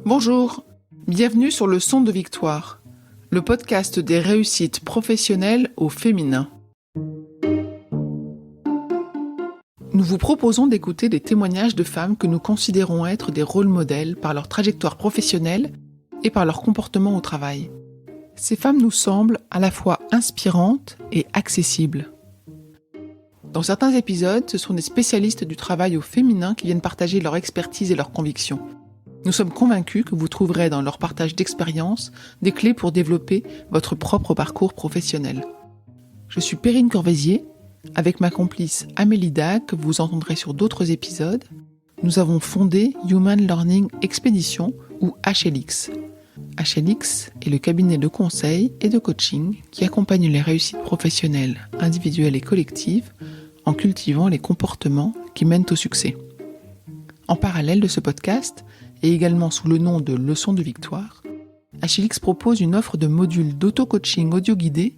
Bonjour, bienvenue sur Leçon de Victoire, le podcast des réussites professionnelles au féminin. Nous vous proposons d'écouter des témoignages de femmes que nous considérons être des rôles modèles par leur trajectoire professionnelle et par leur comportement au travail. Ces femmes nous semblent à la fois inspirantes et accessibles. Dans certains épisodes, ce sont des spécialistes du travail au féminin qui viennent partager leur expertise et leurs convictions. Nous sommes convaincus que vous trouverez dans leur partage d'expérience des clés pour développer votre propre parcours professionnel. Je suis Perrine Corvézier, avec ma complice Amélie Dac, que vous entendrez sur d'autres épisodes. Nous avons fondé Human Learning Expedition ou HLX. HLX est le cabinet de conseil et de coaching qui accompagne les réussites professionnelles, individuelles et collectives en cultivant les comportements qui mènent au succès. En parallèle de ce podcast, et également sous le nom de Leçon de Victoire, HLX propose une offre de modules d'auto-coaching audio-guidé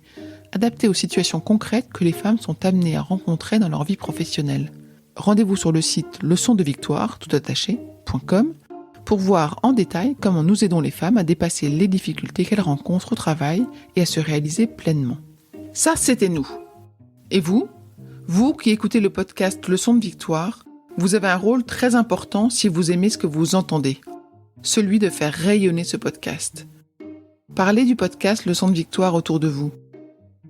adaptés aux situations concrètes que les femmes sont amenées à rencontrer dans leur vie professionnelle. Rendez-vous sur le site leçondevictoire, toutattaché.com pour voir en détail comment nous aidons les femmes à dépasser les difficultés qu'elles rencontrent au travail et à se réaliser pleinement. Ça, c'était nous. Et vous qui écoutez le podcast Leçon de Victoire, vous avez un rôle très important si vous aimez ce que vous entendez, celui de faire rayonner ce podcast. Parlez du podcast Leçon de Victoire autour de vous.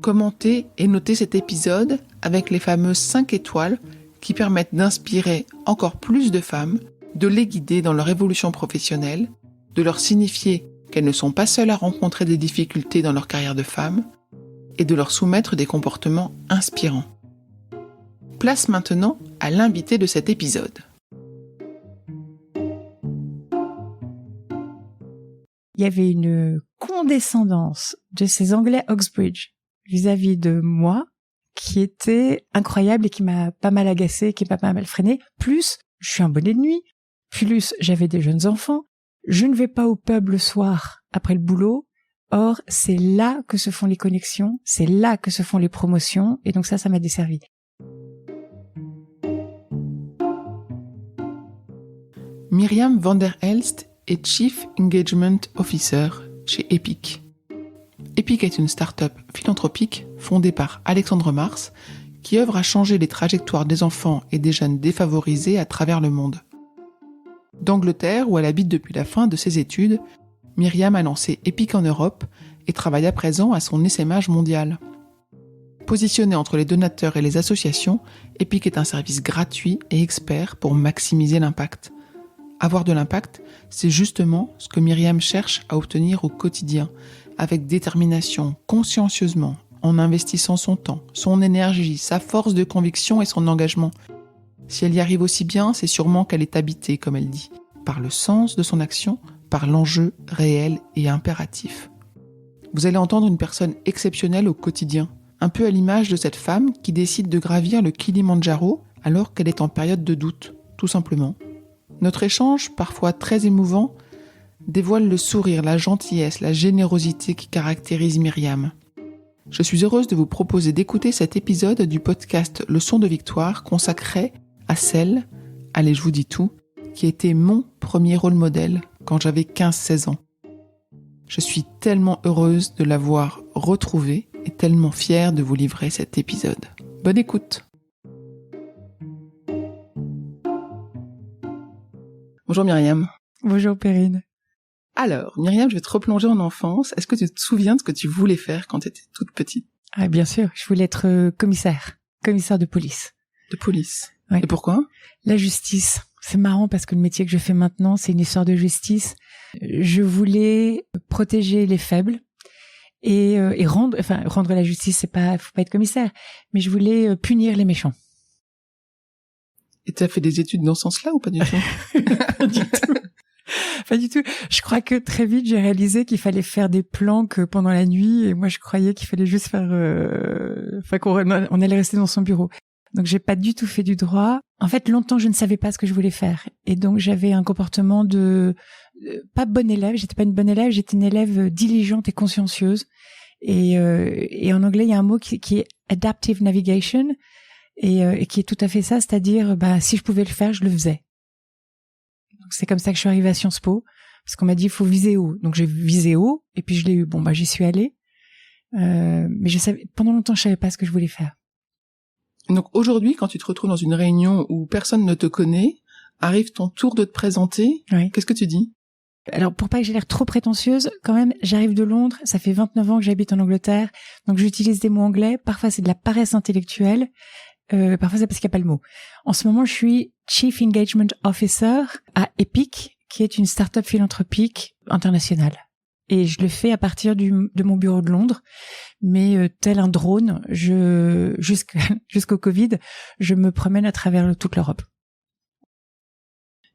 Commentez et notez cet épisode avec les fameuses 5 étoiles qui permettent d'inspirer encore plus de femmes, de les guider dans leur évolution professionnelle, de leur signifier qu'elles ne sont pas seules à rencontrer des difficultés dans leur carrière de femme et de leur soumettre des comportements inspirants. Place maintenant à l'invité de cet épisode. Il y avait une condescendance de ces Anglais Oxbridge vis-à-vis de moi qui était incroyable et qui m'a pas mal agacée, qui m'a pas mal freinée. Plus, je suis un bonnet de nuit. Plus, j'avais des jeunes enfants. Je ne vais pas au pub le soir après le boulot. Or, c'est là que se font les connexions, c'est là que se font les promotions, et donc ça m'a desservi. Myriam van der Elst est Chief Engagement Officer chez Epic. Epic est une start-up philanthropique fondée par Alexandre Mars qui œuvre à changer les trajectoires des enfants et des jeunes défavorisés à travers le monde. D'Angleterre, où elle habite depuis la fin de ses études, Myriam a lancé Epic en Europe et travaille à présent à son essaimage mondial. Positionnée entre les donateurs et les associations, Epic est un service gratuit et expert pour maximiser l'impact. Avoir de l'impact, c'est justement ce que Myriam cherche à obtenir au quotidien, avec détermination, consciencieusement, en investissant son temps, son énergie, sa force de conviction et son engagement. Si elle y arrive aussi bien, c'est sûrement qu'elle est habitée, comme elle dit, par le sens de son action, par l'enjeu réel et impératif. Vous allez entendre une personne exceptionnelle au quotidien, un peu à l'image de cette femme qui décide de gravir le Kilimandjaro alors qu'elle est en période de doute, tout simplement. Notre échange, parfois très émouvant, dévoile le sourire, la gentillesse, la générosité qui caractérise Myriam. Je suis heureuse de vous proposer d'écouter cet épisode du podcast Leçon de Victoire consacré à celle, allez je vous dis tout, qui était mon premier rôle modèle quand j'avais 15-16 ans. Je suis tellement heureuse de l'avoir retrouvée et tellement fière de vous livrer cet épisode. Bonne écoute! Bonjour Myriam. Bonjour Perrine. Alors, Myriam, je vais te replonger en enfance. Est-ce que tu te souviens de ce que tu voulais faire quand tu étais toute petite? Ah, bien sûr, je voulais être commissaire de police. De police. Ouais. Et pourquoi? La justice. C'est marrant parce que le métier que je fais maintenant, c'est une histoire de justice. Je voulais protéger les faibles et rendre la justice, faut pas être commissaire, mais je voulais punir les méchants. Et tu as fait des études dans ce sens-là ou pas du tout? Pas du tout. Je crois que très vite, j'ai réalisé qu'il fallait faire des planques pendant la nuit et moi, je croyais qu'il fallait juste faire... qu'on allait rester dans son bureau. Donc, j'ai pas du tout fait du droit. En fait, longtemps, je ne savais pas ce que je voulais faire. Et donc, j'avais un comportement pas bonne élève. J'étais pas une bonne élève. J'étais une élève diligente et consciencieuse. Et en anglais, il y a un mot qui est adaptive navigation. Et qui est tout à fait ça, c'est-à-dire si je pouvais le faire, je le faisais. Donc c'est comme ça que je suis arrivée à Sciences Po, Parce qu'on m'a dit, il faut viser haut. Donc, j'ai visé haut, et puis je l'ai eu. Bon, j'y suis allée. Mais pendant longtemps, je savais pas ce que je voulais faire. Donc, aujourd'hui, quand tu te retrouves dans une réunion où personne ne te connaît, arrive ton tour de te présenter. Oui. Qu'est-ce que tu dis? Alors, pour pas que j'ai l'air trop prétentieuse, quand même, j'arrive de Londres, ça fait 29 ans que j'habite en Angleterre, donc j'utilise des mots anglais, parfois c'est de la paresse intellectuelle, parfois c'est parce qu'il n'y a pas le mot. En ce moment, je suis Chief Engagement Officer à Epic, qui est une start-up philanthropique internationale. Et je le fais à partir de mon bureau de Londres, mais tel un drone, jusqu'au Covid, je me promène à travers toute l'Europe.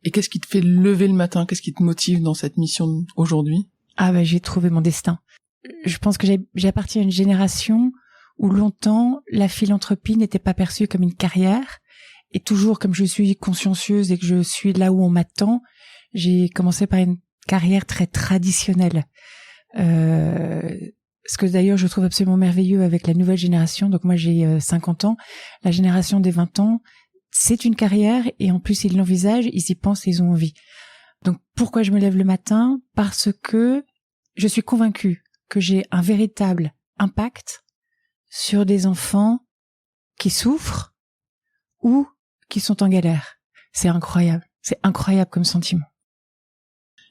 Et qu'est-ce qui te fait lever le matin? Qu'est-ce qui te motive dans cette mission aujourd'hui? J'ai trouvé mon destin. Je pense que j'appartiens à une génération où longtemps la philanthropie n'était pas perçue comme une carrière, et toujours comme je suis consciencieuse et que je suis là où on m'attend, j'ai commencé par une carrière très traditionnelle. Ce que d'ailleurs je trouve absolument merveilleux avec la nouvelle génération. Donc moi j'ai 50 ans, la génération des 20 ans, c'est une carrière, et en plus ils l'envisagent, ils y pensent, ils ont envie. Donc pourquoi je me lève le matin? Parce que je suis convaincue que j'ai un véritable impact sur des enfants qui souffrent ou qui sont en galère. C'est incroyable comme sentiment.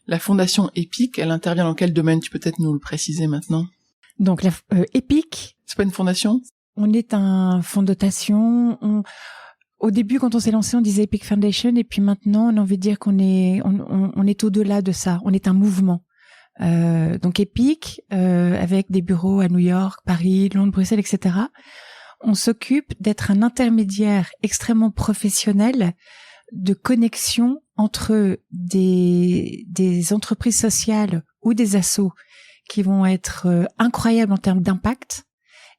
La fondation Epic, elle intervient dans quel domaine? Tu peux peut-être nous le préciser maintenant. Donc Epic, c'est pas une fondation? On est un fonds de dotation. Au début, quand on s'est lancé, on disait Epic Foundation, et puis maintenant, on a envie de dire qu'on est au-delà de ça. On est un mouvement. Donc Epic, avec des bureaux à New York, Paris, Londres, Bruxelles, etc. On s'occupe d'être un intermédiaire extrêmement professionnel de connexion entre des entreprises sociales ou des assos qui vont être incroyables en termes d'impact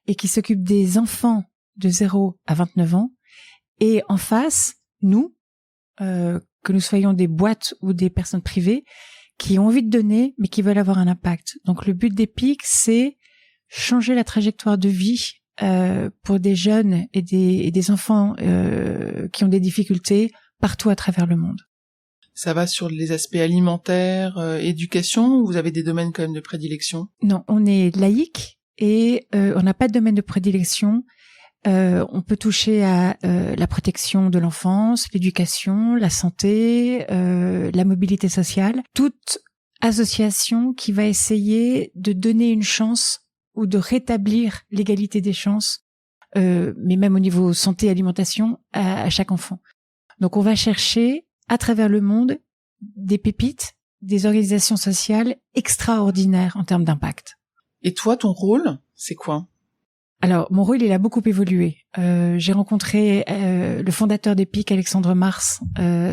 et qui s'occupent des enfants de 0 à 29 ans. Et en face, nous, que nous soyons des boîtes ou des personnes privées, qui ont envie de donner, mais qui veulent avoir un impact. Donc le but d'Epic, c'est changer la trajectoire de vie pour des jeunes et des enfants qui ont des difficultés partout à travers le monde. Ça va sur les aspects alimentaires, éducation, ou vous avez des domaines quand même de prédilection? Non, on est laïque et on n'a pas de domaine de prédilection. On peut toucher à la protection de l'enfance, l'éducation, la santé, la mobilité sociale. Toute association qui va essayer de donner une chance ou de rétablir l'égalité des chances, mais même au niveau santé et alimentation, à chaque enfant. Donc on va chercher à travers le monde des pépites, des organisations sociales extraordinaires en termes d'impact. Et toi, ton rôle, c'est quoi? Alors, mon rôle, il a beaucoup évolué. J'ai rencontré le fondateur d'Epic, Alexandre Mars,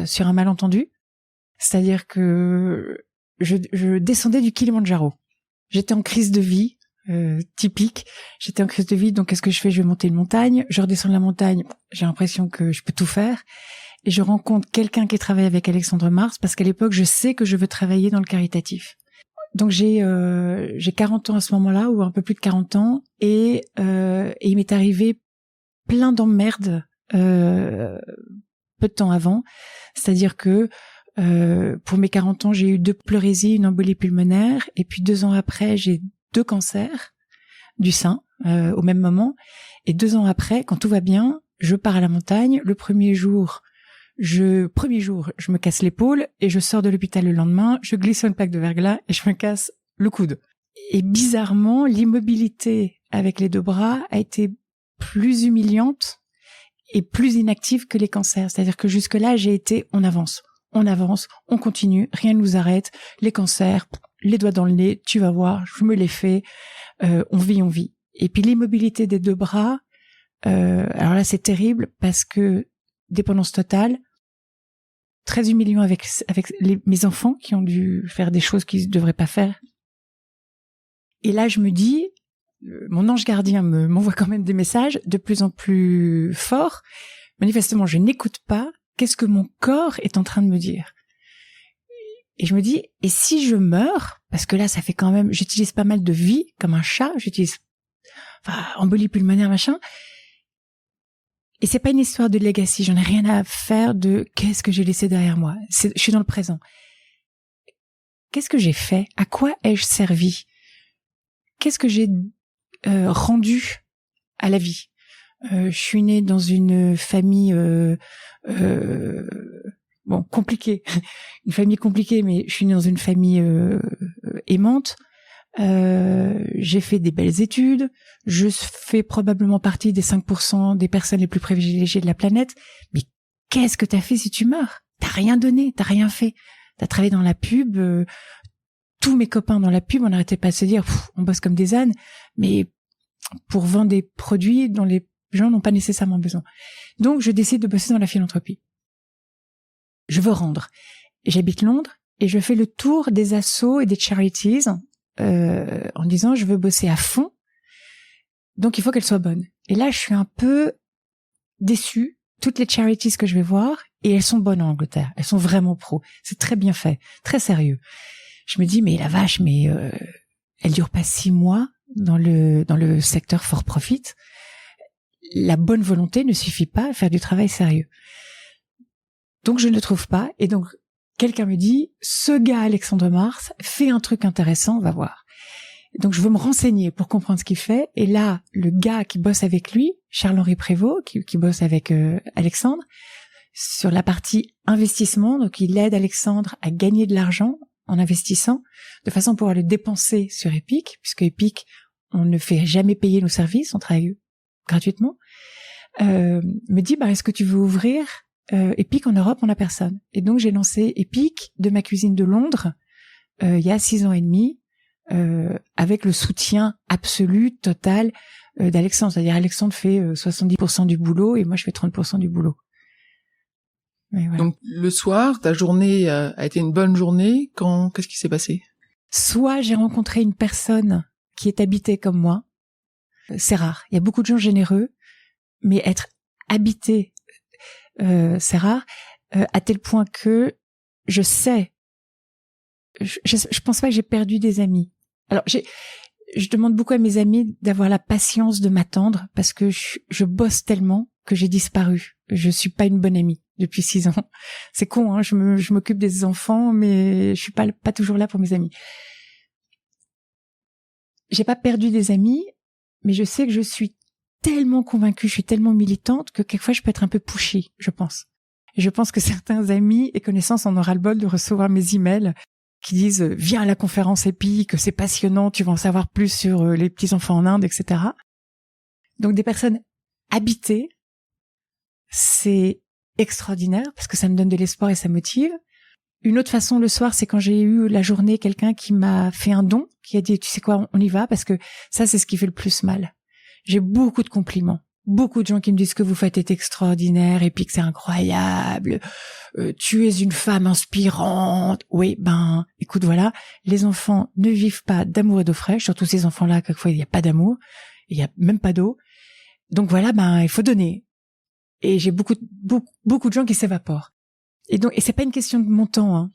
sur un malentendu. C'est-à-dire que je descendais du Kilimandjaro. J'étais en crise de vie, typique. J'étais en crise de vie, donc qu'est-ce que je fais? Je vais monter une montagne. Je redescends de la montagne, j'ai l'impression que je peux tout faire. Et je rencontre quelqu'un qui travaille avec Alexandre Mars, parce qu'à l'époque, je sais que je veux travailler dans le caritatif. Donc j'ai 40 ans à ce moment-là, ou un peu plus de 40 ans, et il m'est arrivé plein d'emmerdes peu de temps avant. C'est-à-dire que pour mes 40 ans, j'ai eu 2 pleurésies, une embolie pulmonaire, et puis 2 ans après, j'ai 2 cancers du sein au même moment. Et 2 ans après, quand tout va bien, je pars à la montagne. Le premier jour, je me casse l'épaule et je sors de l'hôpital le lendemain, je glisse sur une plaque de verglas et je me casse le coude. Et bizarrement, l'immobilité avec les 2 bras a été plus humiliante et plus inactive que les cancers. C'est-à-dire que jusque-là, j'ai été on avance, on continue, rien ne nous arrête. Les cancers, les doigts dans le nez, tu vas voir, je me les fais, on vit. Et puis l'immobilité des 2 bras, alors là c'est terrible parce que dépendance totale, très humiliant avec mes enfants qui ont dû faire des choses qu'ils ne devraient pas faire. Et là, je me dis, mon ange gardien m'envoie quand même des messages de plus en plus forts. Manifestement, je n'écoute pas. Qu'est-ce que mon corps est en train de me dire? Et je me dis, et si je meurs? Parce que là, ça fait quand même, j'utilise pas mal de vie, comme un chat, embolie pulmonaire, machin. Et c'est pas une histoire de legacy, j'en ai rien à faire de qu'est-ce que j'ai laissé derrière moi. Je suis dans le présent. qu'est-ce que j'ai fait? À quoi ai-je servi? Qu'est-ce que j'ai rendu à la vie? Je suis née dans une famille compliquée, une famille compliquée, mais je suis née dans une famille aimante. J'ai fait des belles études. Je fais probablement partie des 5% des personnes les plus privilégiées de la planète. Mais qu'est-ce que t'as fait si tu meurs? T'as rien donné, t'as rien fait. T'as travaillé dans la pub. Tous mes copains dans la pub, on n'arrêtait pas de se dire, on bosse comme des ânes, mais pour vendre des produits dont les gens n'ont pas nécessairement besoin. Donc, je décide de bosser dans la philanthropie. Je veux rendre. J'habite Londres et je fais le tour des assos et des charities en disant, je veux bosser à fond, donc il faut qu'elle soit bonne. Et là, je suis un peu déçue. Toutes les charities que je vais voir, et elles sont bonnes en Angleterre. Elles sont vraiment pro. C'est très bien fait, très sérieux. Je me dis, mais la vache, mais elle dure pas 6 mois dans le secteur for profit. La bonne volonté ne suffit pas à faire du travail sérieux. Donc je ne le trouve pas, et donc quelqu'un me dit, ce gars Alexandre Mars fait un truc intéressant, on va voir. Donc je veux me renseigner pour comprendre ce qu'il fait, et là, le gars qui bosse avec lui, Charles-Henri Prévost, qui bosse avec Alexandre, sur la partie investissement, donc il aide Alexandre à gagner de l'argent en investissant, de façon à pouvoir le dépenser sur Epic, puisque Epic, on ne fait jamais payer nos services, on travaille gratuitement, me dit, est-ce que tu veux ouvrir Epic en Europe? On n'a personne. Et donc j'ai lancé Epic de ma cuisine de Londres il y a 6 ans et demi, avec le soutien absolu, total d'Alexandre. C'est-à-dire Alexandre fait 70% du boulot et moi je fais 30% du boulot. Voilà. Donc le soir, ta journée a été une bonne journée. Qu'est-ce qui s'est passé? Soit j'ai rencontré une personne qui est habitée comme moi. C'est rare. Il y a beaucoup de gens généreux, mais être habité, c'est rare, à tel point que je sais, je pense pas que j'ai perdu des amis. Alors je demande beaucoup à mes amis d'avoir la patience de m'attendre parce que je bosse tellement que j'ai disparu. Je suis pas une bonne amie depuis 6 ans. C'est con, hein, je m'occupe des enfants, mais je suis pas toujours là pour mes amis. J'ai pas perdu des amis, mais je sais que je suis tellement convaincue, je suis tellement militante que quelquefois je peux être un peu pushy, je pense. Et je pense que certains amis et connaissances en aura le bol de recevoir mes emails qui disent « Viens à la conférence EPIC, c'est passionnant, tu vas en savoir plus sur les petits-enfants en Inde, etc. » Donc des personnes habitées, c'est extraordinaire parce que ça me donne de l'espoir et ça motive. Une autre façon le soir, c'est quand j'ai eu la journée quelqu'un qui m'a fait un don, qui a dit « Tu sais quoi, on y va » parce que ça, c'est ce qui fait le plus mal. J'ai beaucoup de compliments. Beaucoup de gens qui me disent que vous faites est extraordinaire et puis que c'est incroyable. Tu es une femme inspirante. Oui, écoute, voilà. Les enfants ne vivent pas d'amour et d'eau fraîche. Surtout ces enfants-là, quelquefois, il n'y a pas d'amour. Il n'y a même pas d'eau. Donc voilà, il faut donner. Et j'ai beaucoup de gens qui s'évaporent. Et c'est pas une question de montant, hein.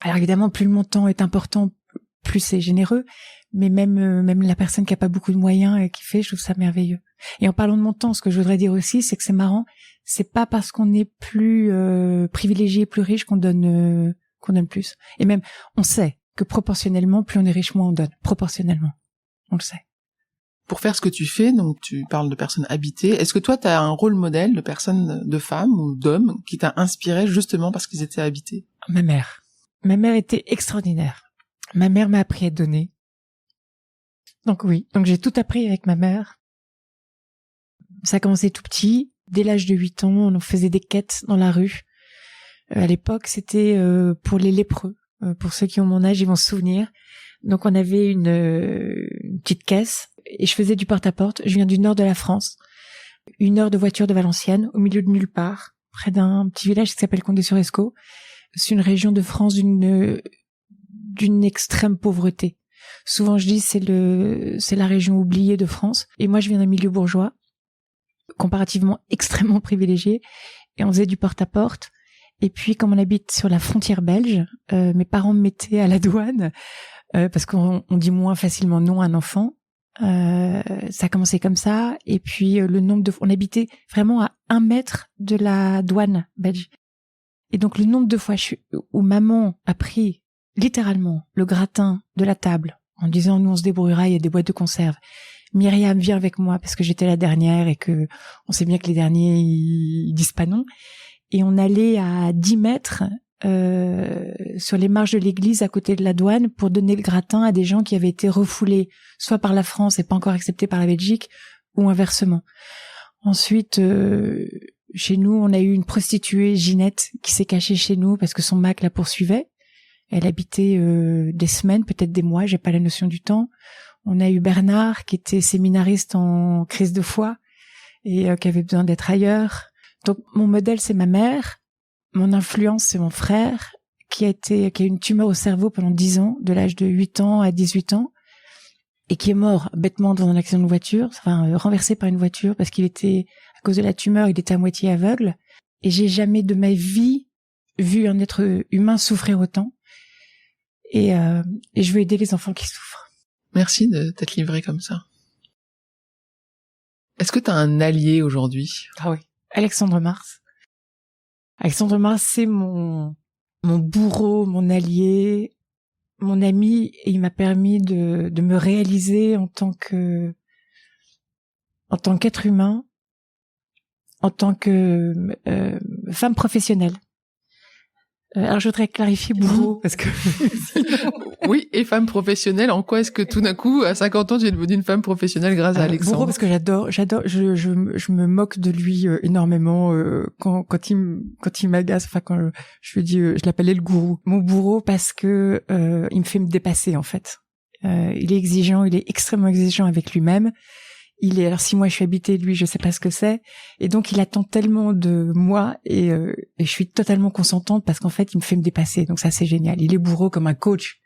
Alors évidemment, plus le montant est important, plus c'est généreux. Mais même la personne qui a pas beaucoup de moyens et qui fait, je trouve ça merveilleux. Et en parlant de montant, ce que je voudrais dire aussi, c'est que c'est marrant, c'est pas parce qu'on est plus privilégié, plus riche qu'on donne plus. Et même, on sait que proportionnellement, plus on est riche, moins on donne. Proportionnellement, on le sait. Pour faire ce que tu fais, donc tu parles de personnes habitées, est-ce que toi, tu as un rôle modèle de personnes, de femmes ou d'hommes qui t'a inspiré justement parce qu'ils étaient habités? Ma mère. Ma mère était extraordinaire. Ma mère m'a appris à donner. Donc j'ai tout appris avec ma mère. Ça a commencé tout petit. Dès l'âge de 8 ans, on faisait des quêtes dans la rue. À l'époque, c'était pour les lépreux. Pour ceux qui ont mon âge, ils vont se souvenir. Donc on avait une petite caisse et je faisais du porte-à-porte. Je viens du nord de la France. 1 heure de voiture de Valenciennes, au milieu de nulle part, près d'un petit village qui s'appelle Condé-sur-Escaut. C'est une région de France d'une extrême pauvreté. Souvent, je dis, c'est la région oubliée de France. Et moi, je viens d'un milieu bourgeois, comparativement extrêmement privilégié. Et on faisait du porte-à-porte. Et puis, comme on habite sur la frontière belge, mes parents me mettaient à la douane, parce qu'on dit moins facilement non à un enfant. Ça a commencé comme ça. Et puis, on habitait vraiment à 1 mètre de la douane belge. Et donc, le nombre de fois où maman a pris littéralement le gratin de la table en disant nous on se débrouillera, il y a des boîtes de conserve. Myriam vient avec moi parce que j'étais la dernière et que on sait bien que les derniers ils disent pas non. Et on allait à 10 mètres sur les marches de l'église à côté de la douane pour donner le gratin à des gens qui avaient été refoulés soit par la France et pas encore acceptés par la Belgique ou inversement. Ensuite, chez nous, on a eu une prostituée, Ginette, qui s'est cachée chez nous parce que son mec la poursuivait. Elle habitait des semaines, peut-être des mois, j'ai pas la notion du temps. On a eu Bernard, qui était séminariste en crise de foi et qui avait besoin d'être ailleurs. Donc, mon modèle, c'est ma mère. Mon influence, c'est mon frère, qui a eu une tumeur au cerveau pendant 10 ans, de l'âge de 8 ans à 18 ans, et qui est mort bêtement dans un accident de voiture, renversé par une voiture, parce qu'il était, à cause de la tumeur, il était à moitié aveugle. Et j'ai jamais de ma vie vu un être humain souffrir autant. Et je veux aider les enfants qui souffrent. Merci de t'être livré comme ça. Est-ce que tu as un allié aujourd'hui? Ah oui, Alexandre Mars. Alexandre Mars, c'est mon bourreau, mon allié, mon ami, et il m'a permis de me réaliser en tant qu'être humain, en tant que femme professionnelle. Alors je voudrais clarifier bourreau parce que oui, et femme professionnelle, en quoi est-ce que tout d'un coup à 50 ans tu es devenue une femme professionnelle grâce à Alexandre? Bourreau parce que j'adore, je me moque de lui énormément quand il m'agace, quand je lui dis je l'appelais le gourou. Mon bourreau parce que il me fait me dépasser en fait. Il est exigeant, il est extrêmement exigeant avec lui-même. Alors si moi je suis habitée, lui je sais pas ce que c'est, et donc il attend tellement de moi et je suis totalement consentante parce qu'en fait il me fait me dépasser, donc ça c'est génial. Il est bourreau comme un coach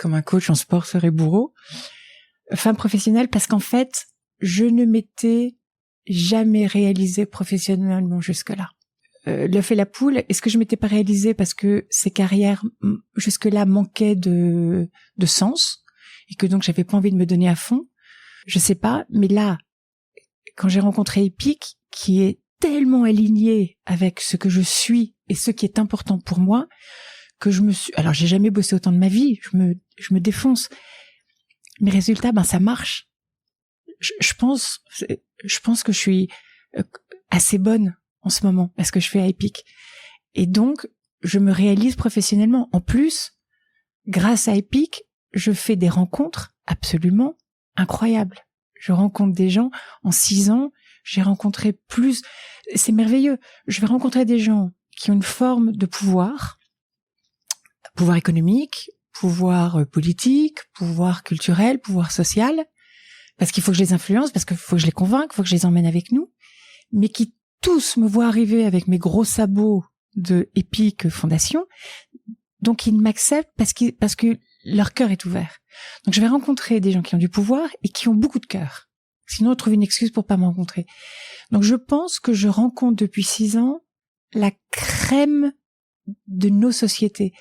en sport serait bourreau. Femme professionnelle parce qu'en fait je ne m'étais jamais réalisée professionnellement jusque-là. L'œuf et la poule, est-ce que je m'étais pas réalisée parce que ces carrières jusque-là manquaient de sens et que donc j'avais pas envie de me donner à fond? Je sais pas, mais là, quand j'ai rencontré Epic, qui est tellement aligné avec ce que je suis et ce qui est important pour moi, que alors j'ai jamais bossé autant de ma vie, je me défonce. Mes résultats, ça marche. Je pense que je suis assez bonne en ce moment à ce que je fais à Epic. Et donc, je me réalise professionnellement. En plus, grâce à Epic, je fais des rencontres absolument incroyable. Je rencontre des gens. En 6 ans, j'ai rencontré plus. C'est merveilleux. Je vais rencontrer des gens qui ont une forme de pouvoir économique, pouvoir politique, pouvoir culturel, pouvoir social, parce qu'il faut que je les influence, parce qu'il faut que je les convainque, il faut que je les emmène avec nous, mais qui tous me voient arriver avec mes gros sabots de Epic Fondation, donc ils m'acceptent parce que leur cœur est ouvert. Donc je vais rencontrer des gens qui ont du pouvoir et qui ont beaucoup de cœur. Sinon on trouve une excuse pour pas me rencontrer. Donc je pense que je rencontre depuis 6 ans la crème de nos sociétés.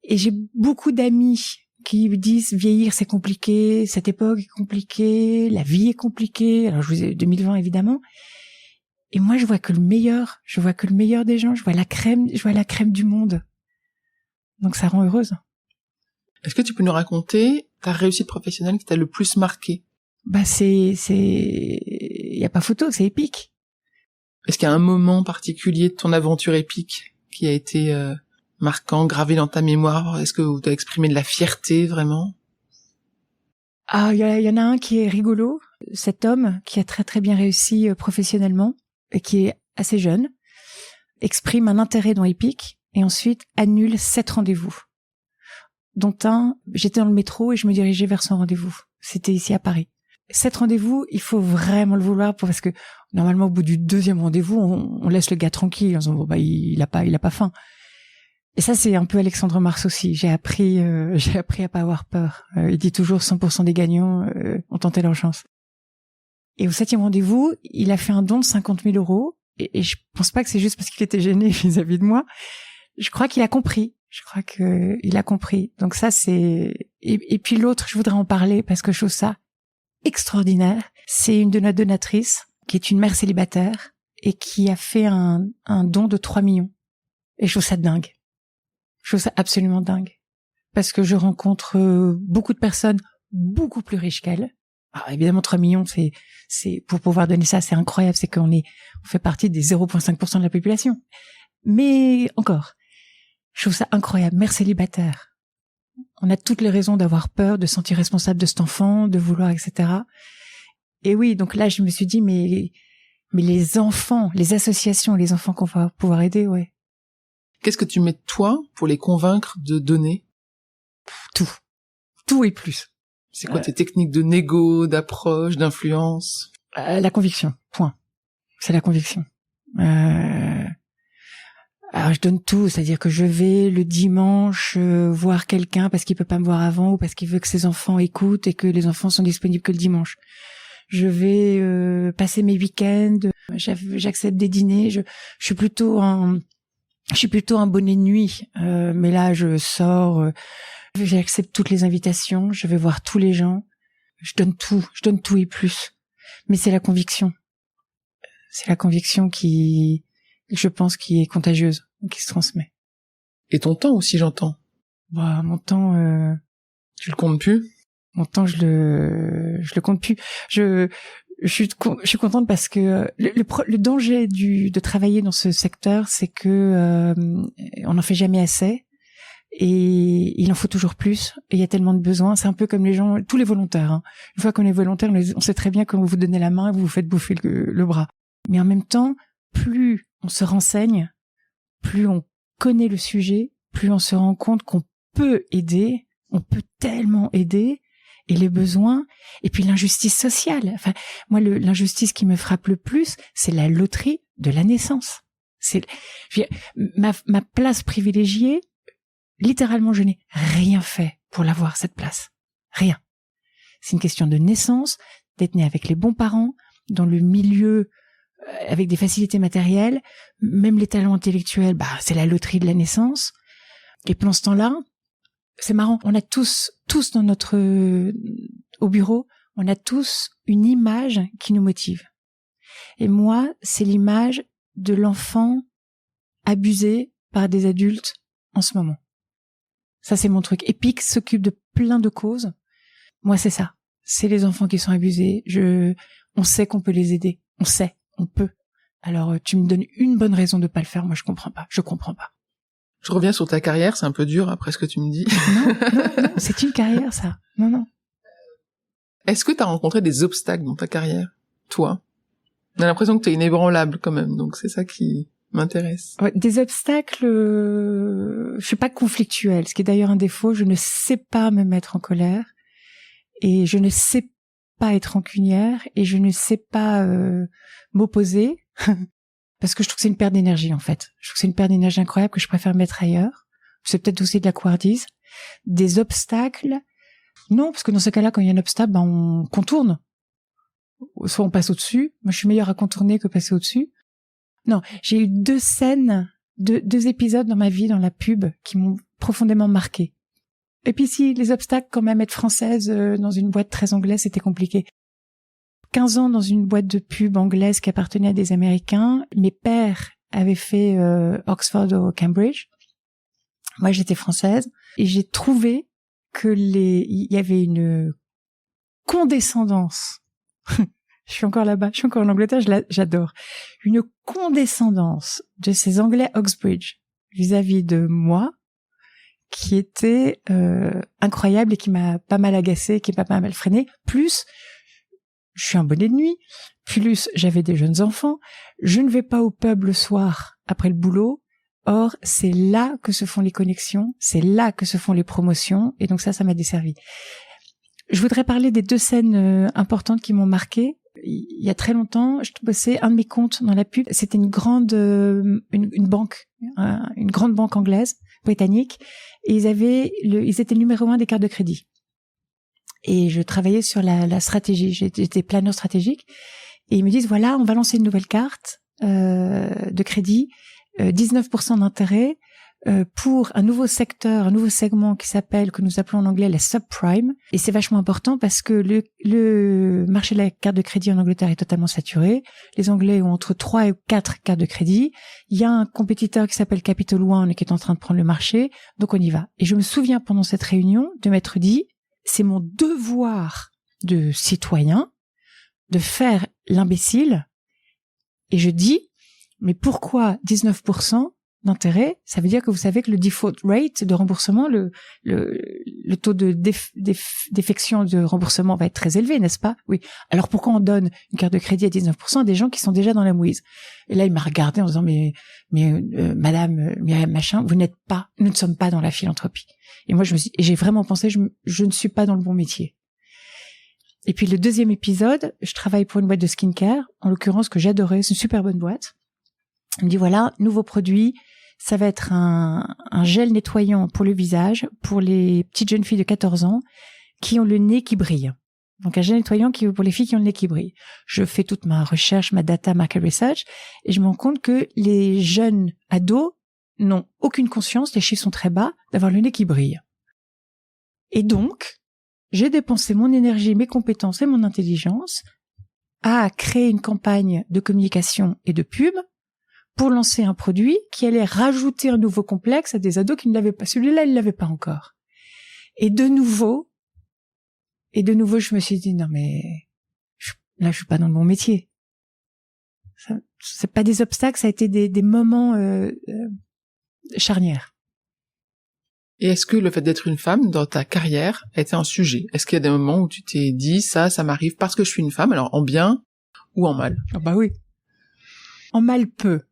Et j'ai beaucoup d'amis qui me disent vieillir c'est compliqué, cette époque est compliquée, la vie est compliquée. Alors je vous ai 2020 évidemment. Et moi je vois que le meilleur des gens, je vois la crème du monde. Donc ça rend heureuse. Est-ce que tu peux nous raconter ta réussite professionnelle qui t'a le plus marqué? Il y a pas photo, c'est épique. Est-ce qu'il y a un moment particulier de ton aventure épique qui a été marquant, gravé dans ta mémoire? Est-ce que tu as exprimé de la fierté vraiment? Ah, il y en a un qui est rigolo. Cet homme qui a très très bien réussi professionnellement et qui est assez jeune exprime un intérêt dans Epic et ensuite annule 7 rendez-vous. Dont j'étais dans le métro et je me dirigeais vers son rendez-vous. C'était ici à Paris. 7 rendez-vous, il faut vraiment le vouloir parce que normalement au bout du 2e rendez-vous, on laisse le gars tranquille en disant il a pas faim. Et ça c'est un peu Alexandre Mars aussi. J'ai appris à pas avoir peur. Il dit toujours 100% des gagnants ont tenté leur chance. Et au 7e rendez-vous, il a fait un don de 50 000 € et je pense pas que c'est juste parce qu'il était gêné vis-à-vis de moi. Je crois qu'il a compris. Donc ça c'est et puis l'autre, je voudrais en parler parce que je trouve ça extraordinaire. C'est une de nos donatrices qui est une mère célibataire et qui a fait un don de 3 millions. Et je trouve ça dingue. Je trouve ça absolument dingue parce que je rencontre beaucoup de personnes beaucoup plus riches qu'elles. Alors évidemment, 3 millions, c'est pour pouvoir donner ça, c'est incroyable, c'est on fait partie des 0,5% de la population. Mais encore, je trouve ça incroyable. Mère célibataire. On a toutes les raisons d'avoir peur, de se sentir responsable de cet enfant, de vouloir, etc. Et oui, donc là, je me suis dit, mais les enfants, les associations, les enfants qu'on va pouvoir aider, ouais. Qu'est-ce que tu mets toi pour les convaincre de donner? Tout et plus. C'est quoi tes techniques de négo, d'approche, d'influence? La conviction, point. C'est la conviction. Alors je donne tout, c'est-à-dire que je vais le dimanche voir quelqu'un parce qu'il peut pas me voir avant ou parce qu'il veut que ses enfants écoutent et que les enfants sont disponibles que le dimanche. Je vais passer mes week-ends, j'accepte des dîners, je suis plutôt un bonnet de nuit, mais là je sors, j'accepte toutes les invitations, je vais voir tous les gens, je donne tout et plus. Mais c'est la conviction qui, je pense, qui est contagieuse, qui se transmet. Et ton temps aussi, j'entends. Bah, mon temps, tu le comptes plus? Mon temps, je le compte plus. Je suis contente parce que le danger de travailler dans ce secteur, c'est que on n'en fait jamais assez et il en faut toujours plus. Et il y a tellement de besoins. C'est un peu comme les gens, tous les volontaires. Hein. Une fois qu'on est volontaire, on sait très bien quand vous donnez la main, vous vous faites bouffer le bras. Mais en même temps, plus on se renseigne, plus on connaît le sujet, plus on se rend compte qu'on peut aider, on peut tellement aider. Et les besoins, et puis l'injustice sociale. Enfin, moi, l'injustice qui me frappe le plus, c'est la loterie de la naissance. Ma place privilégiée, littéralement, je n'ai rien fait pour l'avoir, cette place. Rien. C'est une question de naissance, d'être né avec les bons parents, dans le milieu, avec des facilités matérielles, même les talents intellectuels, c'est la loterie de la naissance. Et pendant ce temps-là, c'est marrant, on a tous dans au bureau, on a tous une image qui nous motive. Et moi, c'est l'image de l'enfant abusé par des adultes en ce moment. Ça, c'est mon truc. EPIC s'occupe de plein de causes. Moi, c'est ça. C'est les enfants qui sont abusés. On sait qu'on peut les aider. On peut. Alors, tu me donnes une bonne raison de pas le faire. Moi, je comprends pas. Je reviens sur ta carrière, c'est un peu dur après ce que tu me dis. Non, c'est une carrière, ça. Non. Est-ce que tu as rencontré des obstacles dans ta carrière, toi? On a l'impression que tu es inébranlable quand même, donc c'est ça qui m'intéresse. Ouais, des obstacles, je suis pas conflictuelle, ce qui est d'ailleurs un défaut. Je ne sais pas me mettre en colère et je ne sais pas être rancunière et je ne sais pas m'opposer. Parce que je trouve que c'est une perte d'énergie, en fait. Je trouve que c'est une perte d'énergie incroyable que je préfère mettre ailleurs. C'est peut-être aussi de la couardise. Des obstacles. Non, parce que dans ce cas-là, quand il y a un obstacle, on contourne. Soit on passe au-dessus. Moi, je suis meilleure à contourner que passer au-dessus. Non, j'ai eu 2 scènes, 2 épisodes dans ma vie, dans la pub, qui m'ont profondément marquée. Et puis si, les obstacles, quand même, être française dans une boîte très anglaise, c'était compliqué. 15 ans dans une boîte de pub anglaise qui appartenait à des Américains. Mes pères avaient fait Oxford ou Cambridge. Moi, j'étais française. Et j'ai trouvé que il y avait une condescendance. Je suis encore là-bas. Je suis encore en Angleterre. J'adore. Une condescendance de ces Anglais Oxbridge vis-à-vis de moi qui était incroyable et qui m'a pas mal agacée, qui m'a pas mal freinée. Plus, je suis un bonnet de nuit, plus j'avais des jeunes enfants, je ne vais pas au pub le soir après le boulot, or c'est là que se font les connexions, c'est là que se font les promotions, et donc ça m'a desservi. Je voudrais parler des 2 scènes importantes qui m'ont marquée. Il y a très longtemps, je bossais un de mes comptes dans la pub, c'était une grande banque, une grande banque anglaise, britannique, et ils étaient le numéro 1 des cartes de crédit. Et je travaillais sur la stratégie. J'étais planeur stratégique. Et ils me disent, voilà, on va lancer une nouvelle carte de crédit, 19% d'intérêt, pour un nouveau secteur, un nouveau segment que nous appelons en anglais la subprime. Et c'est vachement important parce que le marché de la carte de crédit en Angleterre est totalement saturé. Les Anglais ont entre 3 et 4 cartes de crédit. Il y a un compétiteur qui s'appelle Capital One qui est en train de prendre le marché. Donc on y va. Et je me souviens pendant cette réunion de m'être dit, c'est mon devoir de citoyen de faire l'imbécile. Et je dis, mais pourquoi 19% d'intérêt? Ça veut dire que vous savez que le default rate de remboursement, le taux de défection de remboursement va être très élevé, n'est-ce pas? Oui. Alors pourquoi on donne une carte de crédit à 19% à des gens qui sont déjà dans la mouise? Et là, il m'a regardé en disant, madame Myriam Machin, nous ne sommes pas dans la philanthropie. Et moi, j'ai vraiment pensé, je ne suis pas dans le bon métier. Et puis le deuxième épisode, je travaille pour une boîte de skincare, en l'occurrence que j'adorais, c'est une super bonne boîte. Elle me dit voilà, nouveau produit, ça va être un gel nettoyant pour le visage, pour les petites jeunes filles de 14 ans qui ont le nez qui brille. Donc un gel nettoyant pour les filles qui ont le nez qui brille. Je fais toute ma recherche, ma data market research, et je me rends compte que les jeunes ados n'ont aucune conscience, les chiffres sont très bas, d'avoir le nez qui brille. Et donc, j'ai dépensé mon énergie, mes compétences et mon intelligence à créer une campagne de communication et de pub pour lancer un produit qui allait rajouter un nouveau complexe à des ados qui ne l'avaient pas. Celui-là, ils ne l'avaient pas encore. Et de nouveau, je me suis dit, non mais, là, je suis pas dans le bon métier. C'est pas des obstacles, ça a été des moments charnières. Et est-ce que le fait d'être une femme dans ta carrière a été un sujet? Est-ce qu'il y a des moments où tu t'es dit, ça m'arrive parce que je suis une femme, alors en bien ou en mal? Ah bah oui. En mal peu.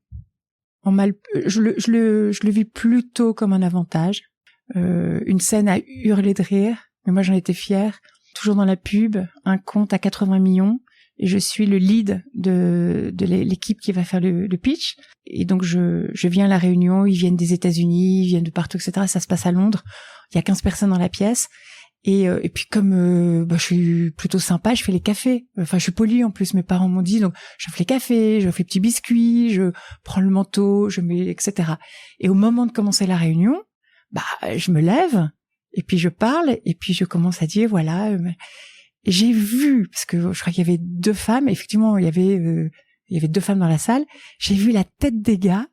Je le vis plutôt comme un avantage. Une scène à hurler de rire, mais moi j'en étais fière. Toujours dans la pub, un compte à 80 millions, et je suis le lead de l'équipe qui va faire le pitch. Et donc je viens à la réunion, ils viennent des États-Unis, ils viennent de partout, etc. Ça se passe à Londres. Il y a 15 personnes dans la pièce. Et puis comme je suis plutôt sympa, je fais les cafés. Enfin, je suis polie en plus. Mes parents m'ont dit, donc je fais les cafés, je fais petits biscuits, je prends le manteau, je mets, etc. Et au moment de commencer la réunion, je me lève et puis je parle et puis je commence à dire voilà. J'ai vu, parce que je crois qu'il y avait 2 femmes. Effectivement, il y avait 2 femmes dans la salle. J'ai vu la tête des gars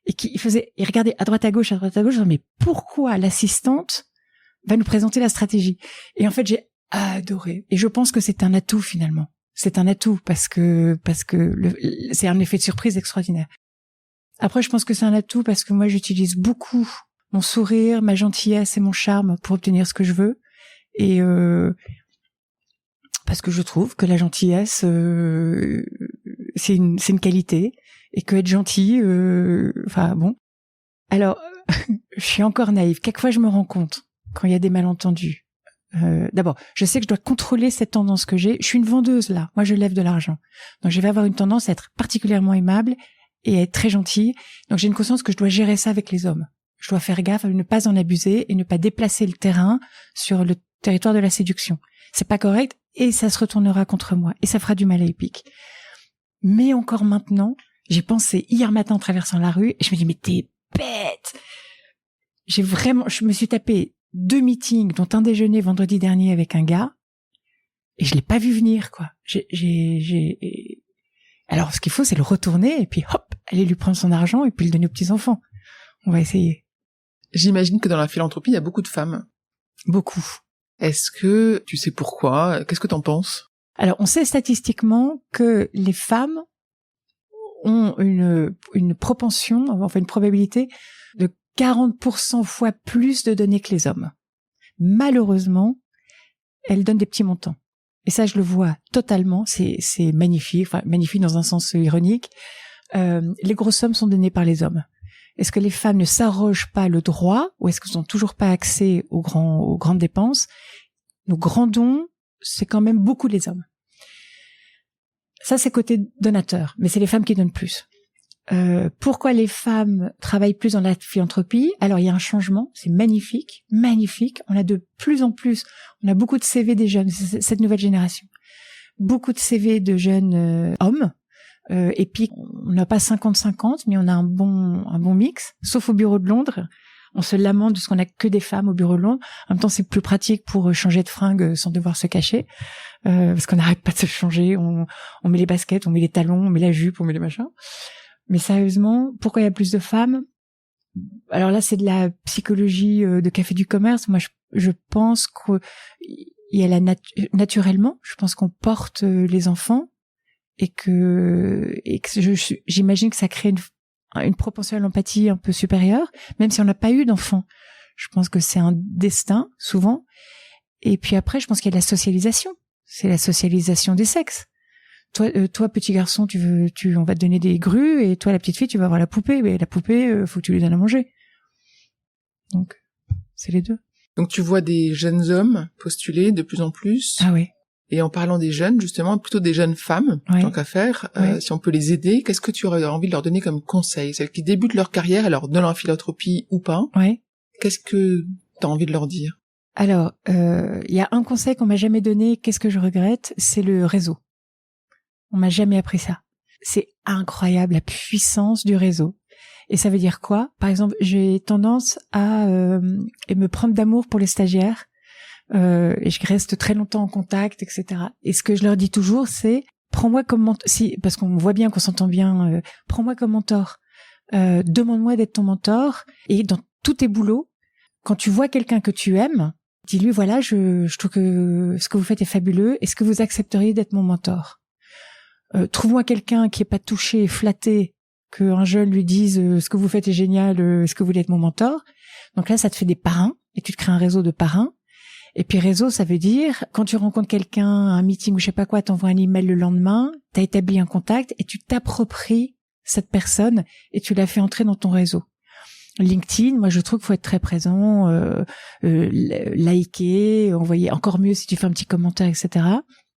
et ils regardaient à droite à gauche. Mais pourquoi l'assistante va nous présenter la stratégie? Et en fait, j'ai adoré. Et je pense que c'est un atout finalement. C'est un atout parce que c'est un effet de surprise extraordinaire. Après, je pense que c'est un atout parce que moi, j'utilise beaucoup mon sourire, ma gentillesse et mon charme pour obtenir ce que je veux. Et parce que je trouve que la gentillesse, c'est une qualité, et que être gentil, bon. Alors, je suis encore naïve. Quelquefois, je me rends compte quand il y a des malentendus. D'abord, je sais que je dois contrôler cette tendance que j'ai. Je suis une vendeuse là. Moi, je lève de l'argent, donc je vais avoir une tendance à être particulièrement aimable et à être très gentille. Donc, j'ai une conscience que je dois gérer ça avec les hommes. Je dois faire gaffe à ne pas en abuser et ne pas déplacer le terrain sur le territoire de la séduction. C'est pas correct et ça se retournera contre moi et ça fera du mal à Epic. Mais encore maintenant, j'ai pensé hier matin en traversant la rue et je me dis mais t'es bête. Je me suis tapé 2 meetings, dont un déjeuner vendredi dernier avec un gars, et je l'ai pas vu venir, quoi. Alors, ce qu'il faut, c'est le retourner, et puis hop, aller lui prendre son argent, et puis le donner aux petits-enfants. On va essayer. J'imagine que dans la philanthropie, il y a beaucoup de femmes. Beaucoup. Est-ce que tu sais pourquoi? Qu'est-ce que t'en penses? Alors, on sait statistiquement que les femmes ont une propension, enfin une probabilité de 40% fois plus de données que les hommes. Malheureusement, elles donnent des petits montants. Et ça, je le vois totalement. C'est magnifique, enfin magnifique dans un sens ironique. Les grosses sommes sont données par les hommes. Est-ce que les femmes ne s'arrogent pas le droit, ou est-ce qu'elles n'ont toujours pas accès aux grandes dépenses? Nos grands dons, c'est quand même beaucoup les hommes. Ça, c'est côté donateur, mais c'est les femmes qui donnent plus. Pourquoi les femmes travaillent plus dans la philanthropie? Alors, il y a un changement, c'est magnifique, magnifique. On a de plus en plus, on a beaucoup de CV des jeunes, cette nouvelle génération. Beaucoup de CV de jeunes hommes EPIC, on n'a pas 50-50, mais on a un bon mix, sauf au bureau de Londres. On se lamente parce qu'on a que des femmes au bureau de Londres. En même temps, c'est plus pratique pour changer de fringues sans devoir se cacher, parce qu'on n'arrête pas de se changer. On met les baskets, on met les talons, on met la jupe, on met les machins. Mais sérieusement, pourquoi il y a plus de femmes? Alors là, c'est de la psychologie de café du commerce. Moi, je pense qu'il y a naturellement, je pense qu'on porte les enfants et que j'imagine que ça crée une propension à l'empathie un peu supérieure, même si on n'a pas eu d'enfant. Je pense que c'est un destin, souvent. Et puis après, je pense qu'il y a de la socialisation. C'est la socialisation des sexes. Toi, petit garçon, on va te donner des grues, et toi, la petite fille, tu vas avoir la poupée. Mais la poupée, faut que tu lui donnes à manger. Donc, c'est les deux. Donc, tu vois des jeunes hommes postuler de plus en plus. Ah oui. Et en parlant des jeunes, justement, plutôt des jeunes femmes, tant qu'à faire, si on peut les aider, qu'est-ce que tu aurais envie de leur donner comme conseil? Celles qui débutent leur carrière, alors dans la philanthropie ou pas, qu'est-ce que tu as envie de leur dire? Alors, il y a un conseil qu'on m'a jamais donné, qu'est-ce que je regrette, c'est le réseau. On m'a jamais appris ça. C'est incroyable, la puissance du réseau. Et ça veut dire quoi? Par exemple, j'ai tendance à me prendre d'amour pour les stagiaires. Et je reste très longtemps en contact, etc. Et ce que je leur dis toujours, c'est prends-moi comme mentor. Parce qu'on voit bien qu'on s'entend bien. Prends-moi comme mentor. Demande-moi d'être ton mentor. Et dans tous tes boulots, quand tu vois quelqu'un que tu aimes, dis-lui voilà, je trouve que ce que vous faites est fabuleux. Est-ce que vous accepteriez d'être mon mentor? Trouve-moi quelqu'un qui est pas touché et flatté qu'un jeune lui dise ce que vous faites est génial. Est-ce que vous voulez être mon mentor? Donc là, ça te fait des parrains et tu te crées un réseau de parrains. Et puis réseau, ça veut dire, quand tu rencontres quelqu'un, un meeting ou je sais pas quoi, t'envoies un email le lendemain, t'as établi un contact et tu t'appropries cette personne et tu la fais entrer dans ton réseau. LinkedIn, moi je trouve qu'il faut être très présent, liker, envoyer, encore mieux si tu fais un petit commentaire, etc.,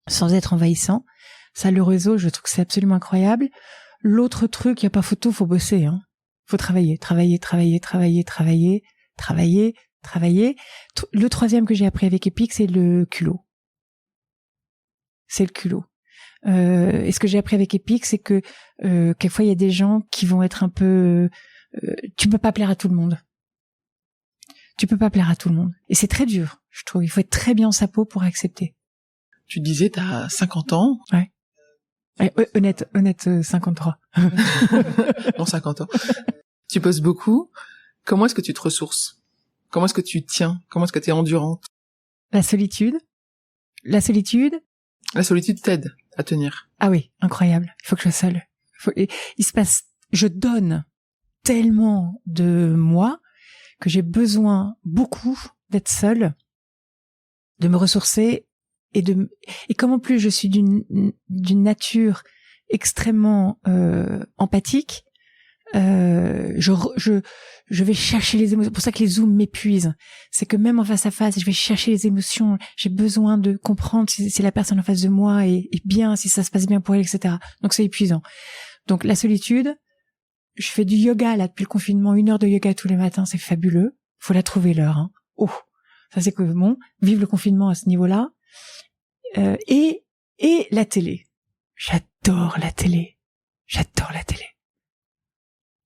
sans être envahissant. Ça, le réseau, je trouve que c'est absolument incroyable. L'autre truc, il y a pas photo, faut bosser, hein. Faut travailler. Le troisième que j'ai appris avec EPIC, c'est le culot. Et ce que j'ai appris avec EPIC, c'est que quelquefois il y a des gens qui vont être un peu. Tu peux pas plaire à tout le monde. Et c'est très dur, je trouve. Il faut être très bien en sa peau pour accepter. Tu disais, t'as 50 ans. Ouais. Honnête, 53. Non, 50 ans. Tu bosses beaucoup. Comment est-ce que tu te ressources? Comment est-ce que tu tiens? Comment est-ce que tu es endurante? La solitude. La solitude t'aide à tenir. Ah oui, incroyable. Il faut que je sois seule. Je donne tellement de moi que j'ai besoin beaucoup d'être seule, de me ressourcer et comme en plus je suis d'une nature extrêmement empathique, je vais chercher les émotions. C'est pour ça que les zooms m'épuisent. C'est que même en face à face, je vais chercher les émotions. J'ai besoin de comprendre si la personne en face de moi est bien, si ça se passe bien pour elle, etc. Donc c'est épuisant. Donc la solitude, je fais du yoga là depuis le confinement, 1 heure de yoga tous les matins, c'est fabuleux. Faut la trouver l'heure. Hein. Oh, ça c'est que bon. Vive le confinement à ce niveau-là. Et la télé. J'adore la télé.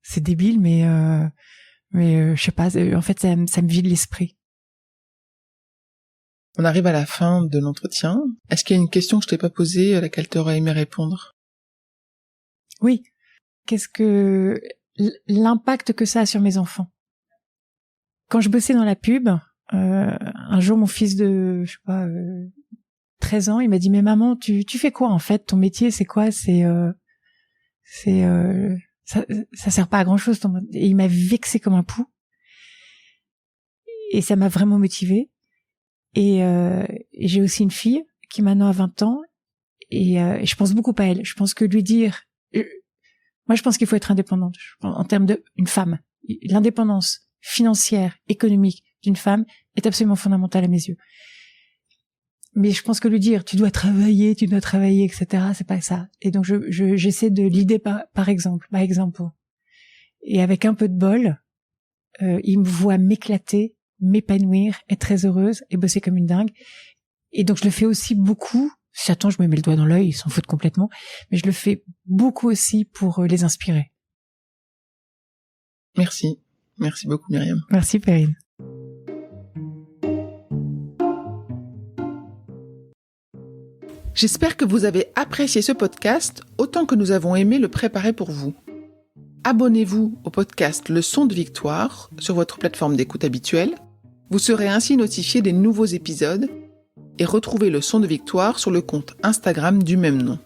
C'est débile, mais je sais pas. En fait, ça me vide l'esprit. On arrive à la fin de l'entretien. Est-ce qu'il y a une question que je t'ai pas posée à laquelle tu aurais aimé répondre? Oui. Qu'est-ce que l'impact que ça a sur mes enfants? Quand je bossais dans la pub, un jour mon fils de 13 ans, il m'a dit mais maman, tu fais quoi en fait? Ton métier c'est quoi? Ça sert pas à grand chose. Et il m'a vexé comme un pou. Et ça m'a vraiment motivée. Et j'ai aussi une fille qui maintenant a 20 ans. Et je pense beaucoup à elle. Je pense que lui dire... moi, je pense qu'il faut être indépendante. En termes une femme. L'indépendance financière, économique d'une femme est absolument fondamentale à mes yeux. Mais je pense que lui dire, tu dois travailler, etc., c'est pas ça. Et donc, j'essaie de l'idée par exemple. Et avec un peu de bol, il me voit m'éclater, m'épanouir, être très heureuse et bosser comme une dingue. Et donc, je le fais aussi beaucoup Si attends, je me mets le doigt dans l'œil, ils s'en foutent complètement. Mais je le fais beaucoup aussi pour les inspirer. Merci. Merci beaucoup, Myriam. Merci, Perrine. J'espère que vous avez apprécié ce podcast autant que nous avons aimé le préparer pour vous. Abonnez-vous au podcast Le Son de Victoire sur votre plateforme d'écoute habituelle. Vous serez ainsi notifié des nouveaux épisodes et retrouvez Le Son de Victoire sur le compte Instagram du même nom.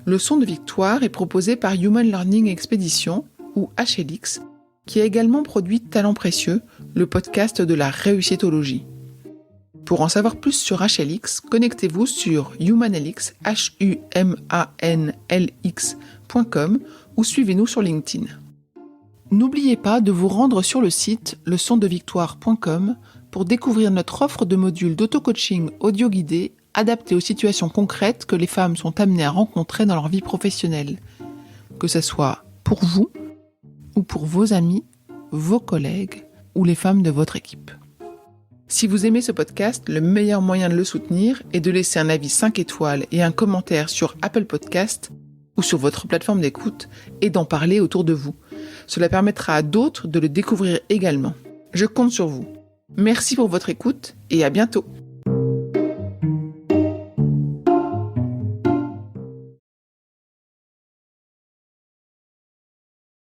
Le Son de Victoire est proposé par Human Learning Expedition ou HLX, qui a également produit Talents Précieux, le podcast de la réussitologie. Pour en savoir plus sur HLX, connectez-vous sur humanlx, humanlx.com ou suivez-nous sur LinkedIn. N'oubliez pas de vous rendre sur le site leçondevictoire.com pour découvrir notre offre de modules d'auto-coaching audio guidé adaptés aux situations concrètes que les femmes sont amenées à rencontrer dans leur vie professionnelle, que ce soit pour vous ou pour vos amis, vos collègues ou les femmes de votre équipe. Si vous aimez ce podcast, le meilleur moyen de le soutenir est de laisser un avis 5 étoiles et un commentaire sur Apple Podcast ou sur votre plateforme d'écoute et d'en parler autour de vous. Cela permettra à d'autres de le découvrir également. Je compte sur vous. Merci pour votre écoute et à bientôt.